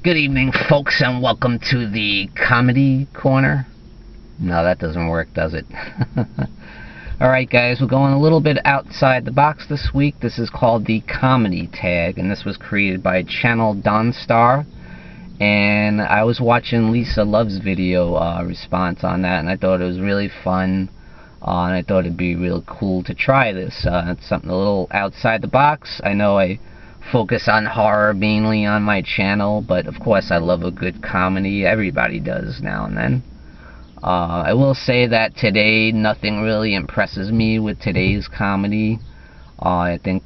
Good evening, folks, and welcome to the Comedy Corner. No, that doesn't work, does it? Alright, guys, we're going a little bit outside the box this week. This is called the Comedy Tag, and this was created by channel Donstar. And I was watching Lisa Love's video response on that, and I thought it was really fun. And I thought it'd be real cool to try this. It's something a little outside the box. I know I focus on horror mainly on my channel, but of course I love a good comedy. Everybody does now and then. I will say that today nothing really impresses me with today's comedy. I think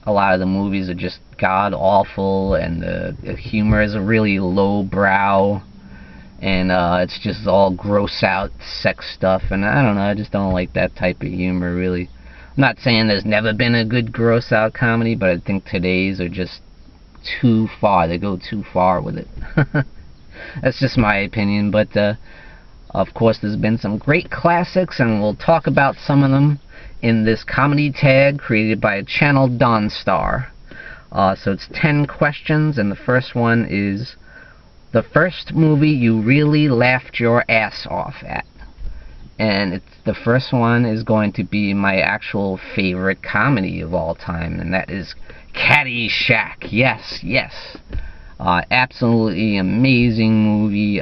a lot of the movies are just god-awful, and the humor is really low-brow, and it's just all gross-out sex stuff, and I don't know, I just don't like that type of humor, really. I'm not saying there's never been a good gross-out comedy, but I think today's are just too far. They go too far with it. That's just my opinion, but of course there's been some great classics, and we'll talk about some of them in this comedy tag created by channel Donstar. So it's 10 questions, and the first one is the first movie you really laughed your ass off at. And the first one is going to be my actual favorite comedy of all time, and that is Caddyshack. Yes, yes. Absolutely amazing movie,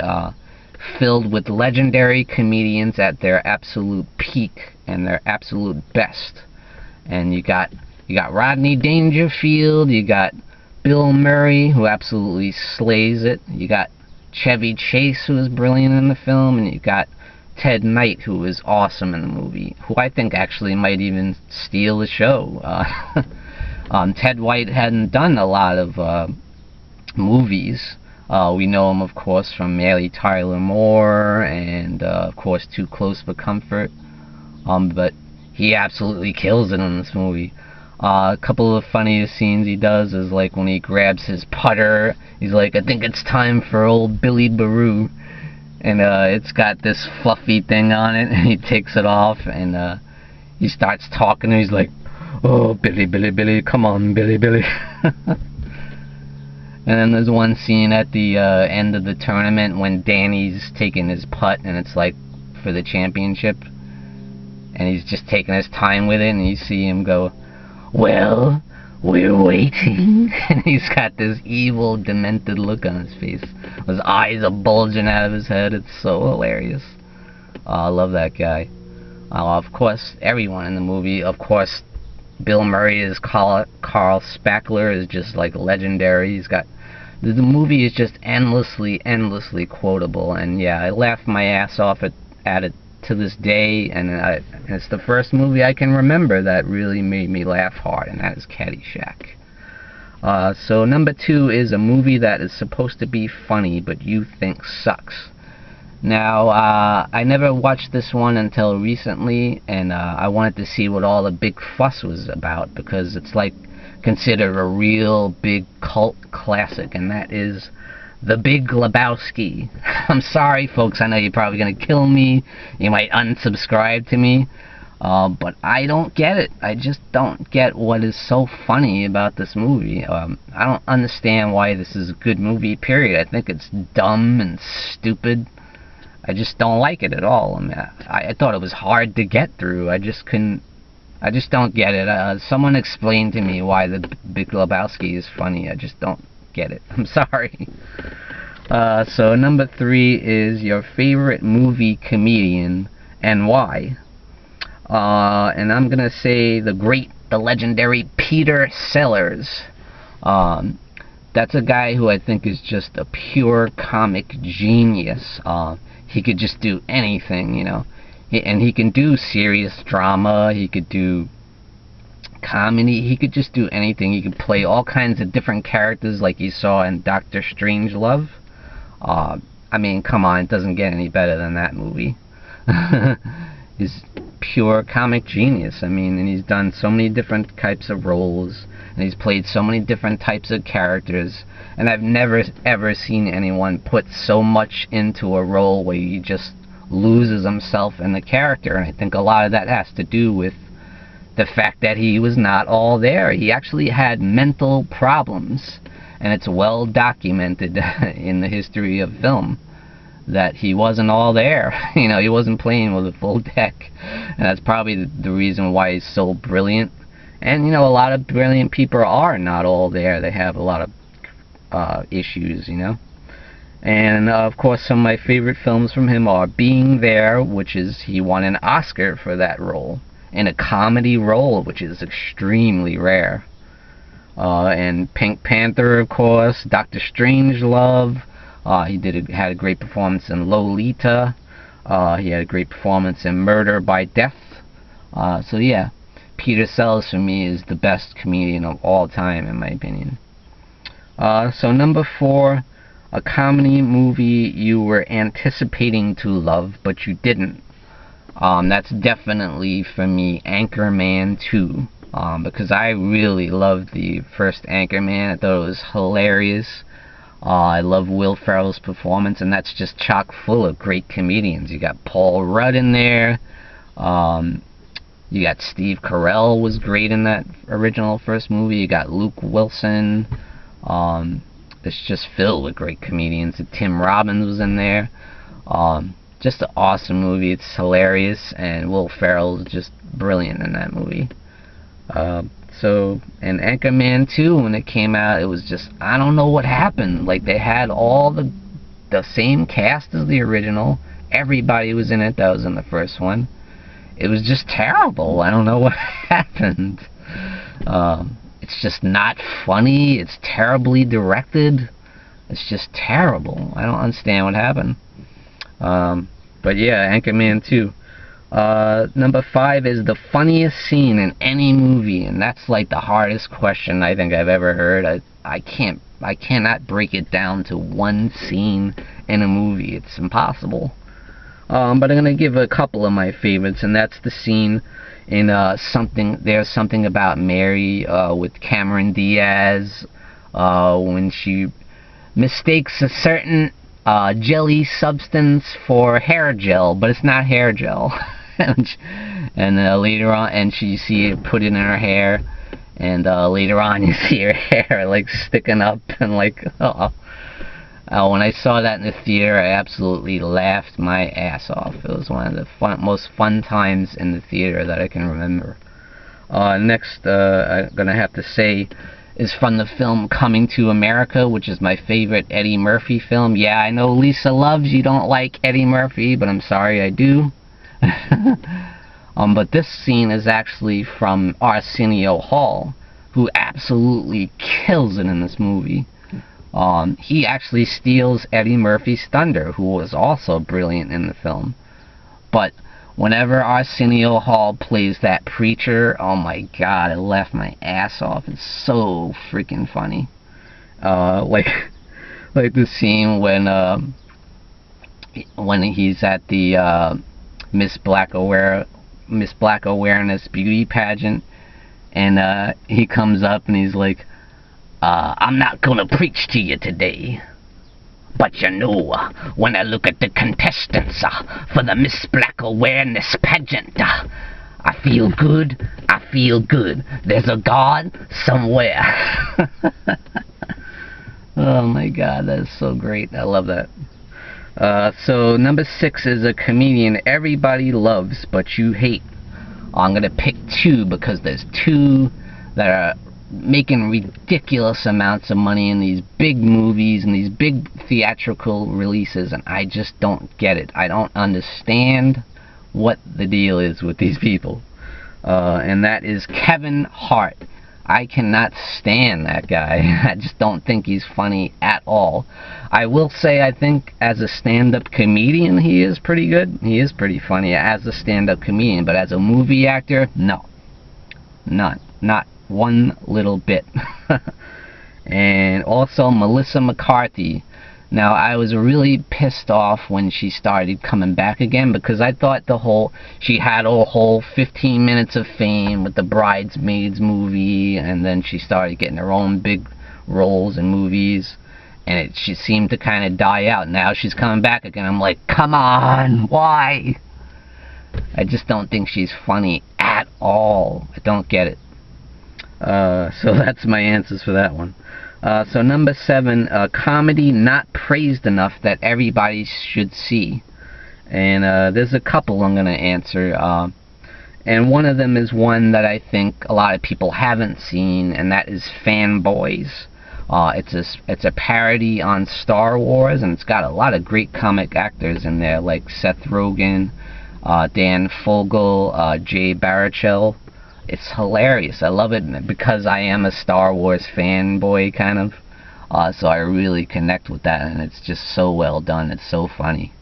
filled with legendary comedians at their absolute peak and their absolute best. And you got Rodney Dangerfield, you got Bill Murray, who absolutely slays it, you got Chevy Chase, who is brilliant in the film, and you got Ted Knight, who is awesome in the movie, who I think actually might even steal the show. Ted White hadn't done a lot of movies. We know him, of course, from Mary Tyler Moore and, of course, Too Close for Comfort. But he absolutely kills it in this movie. A couple of the funniest scenes he does is like when he grabs his putter. He's like, I think it's time for old Billy Baroo. And it's got this fluffy thing on it, and he takes it off, and he starts talking, and he's like, oh, Billy, Billy, Billy, come on, Billy, Billy. And then there's one scene at the end of the tournament when Danny's taking his putt, and it's like for the championship, and he's just taking his time with it, and you see him go, well, we're waiting. And he's got this evil, demented look on his face. His eyes are bulging out of his head. It's so hilarious. I love that guy. Of course, everyone in the movie. Of course, Bill Murray as Carl Spackler is just like legendary. He's got the movie is just endlessly quotable. And yeah, I laughed my ass off at it to this day, and it's the first movie I can remember that really made me laugh hard, and that is Caddyshack. So number 2 is a movie that is supposed to be funny but you think sucks. Now, I never watched this one until recently, and I wanted to see what all the big fuss was about, because it's like considered a real big cult classic, and that is The Big Lebowski. I'm sorry, folks, I know you're probably going to kill me, you might unsubscribe to me, but I don't get it. I just don't get what is so funny about this movie. I don't understand why this is a good movie, period. I think it's dumb and stupid. I just don't like it at all. I mean, I thought it was hard to get through. I just don't get it. Someone explain to me why The Big Lebowski is funny. I just don't get it. I'm sorry. So number 3 is your favorite movie comedian and why. And I'm gonna say the legendary Peter Sellers. That's a guy who I think is just a pure comic genius. He could just do anything, you know. And he can do serious drama, he could do comedy, he could just do anything. He could play all kinds of different characters like you saw in Dr. Strangelove. I mean, come on, it doesn't get any better than that movie. He's pure comic genius. I mean, and he's done so many different types of roles, and he's played so many different types of characters, and I've never ever seen anyone put so much into a role where he just loses himself in the character. And I think a lot of that has to do with the fact that he was not all there. He actually had mental problems, And it's well documented in the history of film that he wasn't all there. You know, he wasn't playing with a full deck. And that's probably the reason why he's so brilliant. And, you know, a lot of brilliant people are not all there. They have a lot of issues, you know. And, of course, some of my favorite films from him are Being There, which is, he won an Oscar for that role. In a comedy role, which is extremely rare. And Pink Panther, of course, Doctor Strangelove. He had a great performance in Lolita. He had a great performance in Murder by Death. So yeah, Peter Sellers for me is the best comedian of all time, in my opinion. So number 4, a comedy movie you were anticipating to love, but you didn't. That's definitely, for me, Anchorman 2. Because I really loved the first Anchorman. I thought it was hilarious. I love Will Ferrell's performance, and that's just chock full of great comedians. You got Paul Rudd in there. You got Steve Carell was great in that original first movie. You got Luke Wilson. It's just filled with great comedians. Tim Robbins was in there. Just an awesome movie. It's hilarious, and Will Ferrell is just brilliant in that movie. And Anchorman 2, when it came out, it was just, I don't know what happened. Like, they had all the same cast as the original. Everybody was in it that was in the first one. It was just terrible. I don't know what happened. It's just not funny. It's terribly directed. It's just terrible. I don't understand what happened. But yeah, Anchorman 2. Number 5 is the funniest scene in any movie, and that's like the hardest question I think I've ever heard. I cannot break it down to one scene in a movie. It's impossible. But I'm gonna give a couple of my favorites, and that's the scene in There's Something About Mary with Cameron Diaz, when she mistakes a certain jelly substance for hair gel, but it's not hair gel. and later on, and you see it put it in her hair, and later on you see her hair like sticking up, and like, when I saw that in the theater, I absolutely laughed my ass off. It was one of the most fun times in the theater that I can remember. Next, I'm gonna have to say, is from the film Coming to America, which is my favorite Eddie Murphy film. Yeah, I know Lisa loves you don't like Eddie Murphy, but I'm sorry, I do. But this scene is actually from Arsenio Hall, who absolutely kills it in this movie. He actually steals Eddie Murphy's thunder, who was also brilliant in the film. But whenever Arsenio Hall plays that preacher, oh my god, it laughed my ass off. It's so freaking funny. Like the scene when he's at the Miss Black Awareness beauty pageant, and he comes up and he's like, I'm not gonna preach to you today, but you know, when I look at the contestants for the Miss Black Awareness pageant, I feel good, I feel good. There's a God somewhere. Oh my god, that is so great. I love that. So number 6 is a comedian everybody loves but you hate. I'm gonna pick 2 because there's 2 that are making ridiculous amounts of money in these big movies and these big theatrical releases, and I just don't get it. I don't understand what the deal is with these people. And that is Kevin Hart. I cannot stand that guy. I just don't think he's funny at all. I will say, I think as a stand-up comedian, he is pretty good. He is pretty funny as a stand-up comedian, but as a movie actor, no. None. Not one little bit. And also Melissa McCarthy. Now, I was really pissed off when she started coming back again, because I thought she had a whole 15 minutes of fame with the Bridesmaids movie, and then she started getting her own big roles in movies, and she seemed to kind of die out. Now she's coming back again. I'm like, come on, why? I just don't think she's funny at all. I don't get it. So that's my answers for that one. So number 7, a comedy not praised enough that everybody should see. And there's a couple I'm going to answer. And one of them is one that I think a lot of people haven't seen, and that is Fanboys. It's a parody on Star Wars, and it's got a lot of great comic actors in there, like Seth Rogen, Dan Fogel, Jay Baruchel. It's hilarious. I love it because I am a Star Wars fanboy, kind of. So I really connect with that, and it's just so well done. It's so funny.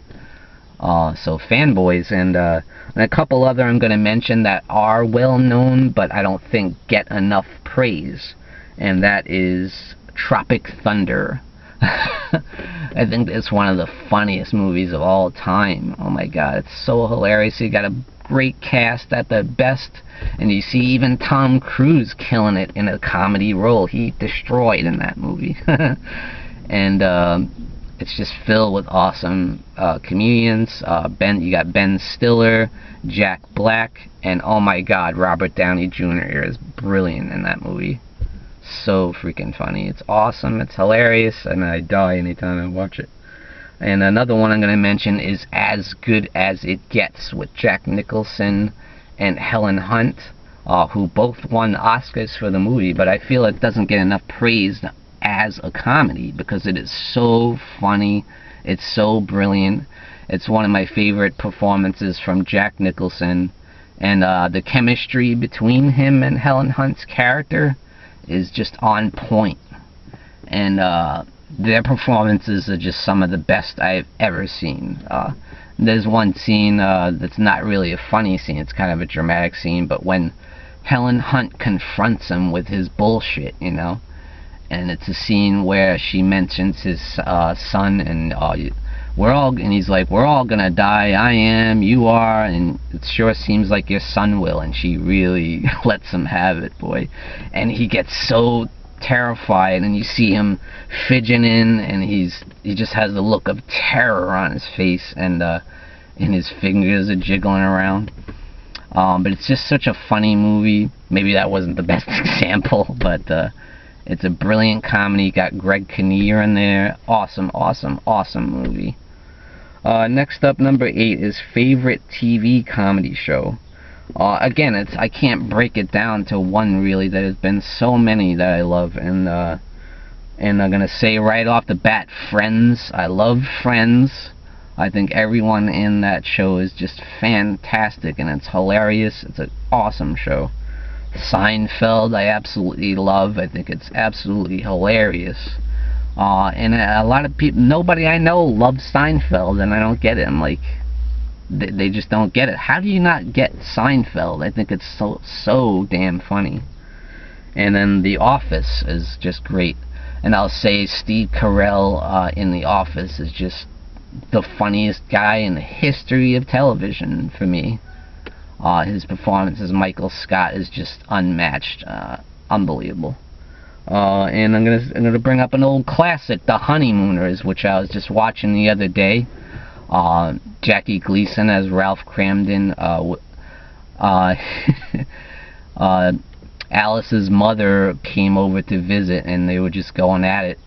So Fanboys, and a couple other I'm going to mention that are well known, but I don't think get enough praise. And that is Tropic Thunder. I think it's one of the funniest movies of all time. Oh my god, it's so hilarious. You got a great cast at the best, and you see even Tom Cruise killing it in a comedy role. He destroyed in that movie. And it's just filled with awesome comedians. You got Ben Stiller, Jack Black, and oh my god, Robert Downey Jr. is brilliant in that movie. So freaking funny. It's awesome. It's hilarious, and I die anytime I watch it. And another one I'm going to mention is As Good as It Gets, with Jack Nicholson and Helen Hunt, who both won Oscars for the movie, but I feel it doesn't get enough praise as a comedy because it is so funny. It's so brilliant. It's one of my favorite performances from Jack Nicholson, and the chemistry between him and Helen Hunt's character is just on point. And their performances are just some of the best I've ever seen. There's one scene that's not really a funny scene, it's kind of a dramatic scene, but when Helen Hunt confronts him with his bullshit, you know, and it's a scene where she mentions his son, and and he's like, we're all gonna die, I am, you are, and it sure seems like your son will, and she really lets him have it, boy. And he gets so terrified, and you see him fidgeting, and he just has the look of terror on his face, and his fingers are jiggling around. But it's just such a funny movie. Maybe that wasn't the best example, but it's a brilliant comedy. Got Greg Kinnear in there. Awesome, awesome, awesome movie. Next up, number 8 is favorite TV comedy show. Again, I can't break it down to one, really. There's been so many that I love, and I'm gonna say right off the bat, Friends. I love Friends. I think everyone in that show is just fantastic, and it's hilarious. It's an awesome show. Seinfeld, I absolutely love. I think it's absolutely hilarious. And a lot of people, nobody I know loves Seinfeld, and I don't get it. I'm like, they just don't get it. How do you not get Seinfeld? I think it's so damn funny. And then The Office is just great. And I'll say Steve Carell in The Office is just the funniest guy in the history of television for me. His performance as Michael Scott is just unmatched. Unbelievable. And I'm gonna bring up an old classic, The Honeymooners, which I was just watching the other day. Jackie Gleason as Ralph Cramden. Alice's mother came over to visit, and they were just going at it.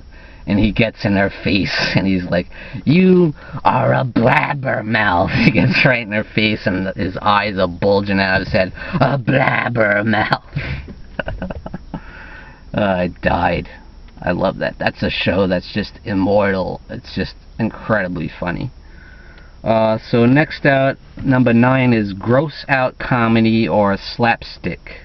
And he gets in her face, and he's like, "You are a blabbermouth." He gets right in her face, and his eyes are bulging out of his head. A blabbermouth. I died. I love that. That's a show that's just immortal. It's just incredibly funny. So next out, number 9 is gross out comedy or slapstick.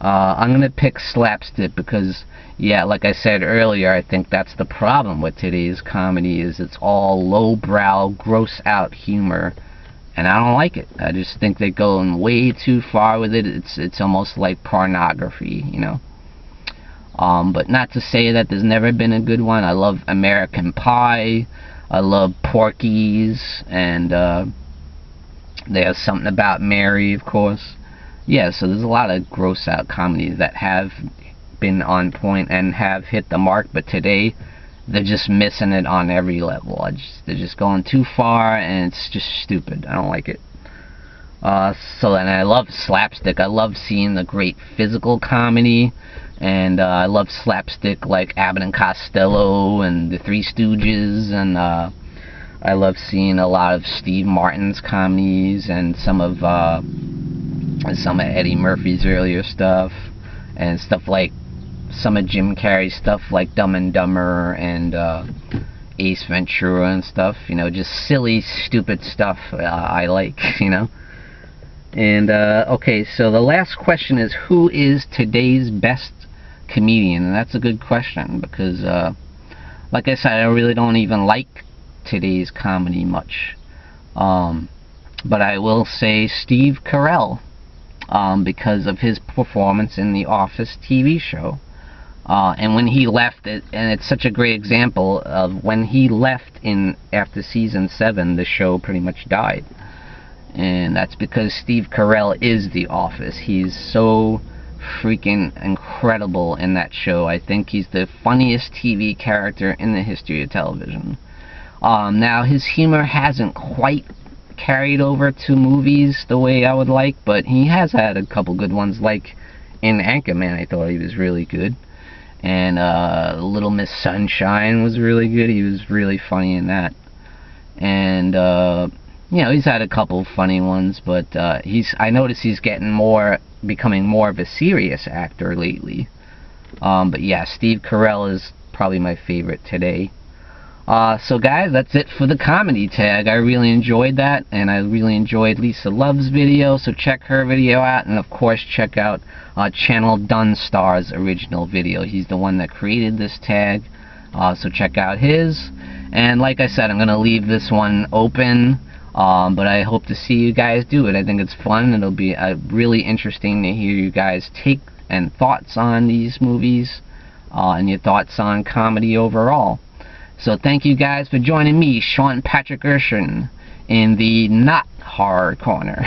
I'm gonna pick slapstick because, yeah, like I said earlier, I think that's the problem with today's comedy, is it's all lowbrow, gross out humor, and I don't like it. I just think they're going way too far with it. It's almost like pornography, you know. But not to say that there's never been a good one. I love American Pie. I love Porky's, and there's Something About Mary, of course. Yeah, so there's a lot of gross out comedies that have been on point and have hit the mark, but today they're just missing it on every level. They're just going too far, and it's just stupid. I don't like it. And I love slapstick. I love seeing the great physical comedy, and I love slapstick like Abbott and Costello and the Three Stooges, and I love seeing a lot of Steve Martin's comedies and some of Eddie Murphy's earlier stuff, and stuff like some of Jim Carrey's stuff like Dumb and Dumber and Ace Ventura and stuff. You know, just silly, stupid stuff I like, you know. And, okay, so the last question is, who is today's best comedian? And that's a good question, because, like I said, I really don't even like today's comedy much. But I will say Steve Carell, because of his performance in the Office TV show. And when he left, and it's such a great example of when he left after season 7, the show pretty much died. And that's because Steve Carell is The Office. He's so freaking incredible in that show. I think he's the funniest TV character in the history of television. Now, his humor hasn't quite carried over to movies the way I would like, but he has had a couple good ones, like in Anchorman. I thought he was really good. And Little Miss Sunshine was really good. He was really funny in that. And you know, he's had a couple funny ones, but I notice he's becoming more of a serious actor lately. But yeah, Steve Carell is probably my favorite today. So guys, that's it for the comedy tag. I really enjoyed that, and I really enjoyed Lisa Love's video, so check her video out, and of course check out Channel Donstar's original video. He's the one that created this tag, so check out his. And like I said, I'm going to leave this one open, but I hope to see you guys do it. I think it's fun. It'll be really interesting to hear you guys' take and thoughts on these movies, and your thoughts on comedy overall. So thank you guys for joining me, Sean Patrick Urshan, in the Not Horror Corner.